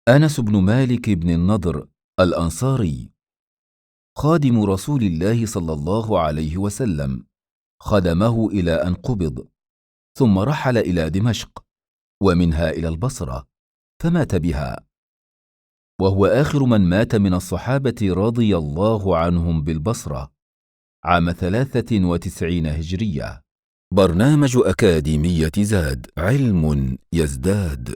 أنس بن مالك بن النضر الأنصاري، خادم رسول الله صلى الله عليه وسلم، خدمه إلى أن قبض، ثم رحل إلى دمشق ومنها إلى البصرة فمات بها، وهو آخر من مات من الصحابة رضي الله عنهم بالبصرة عام 93 هجرية. برنامج أكاديمية زاد، علم يزداد.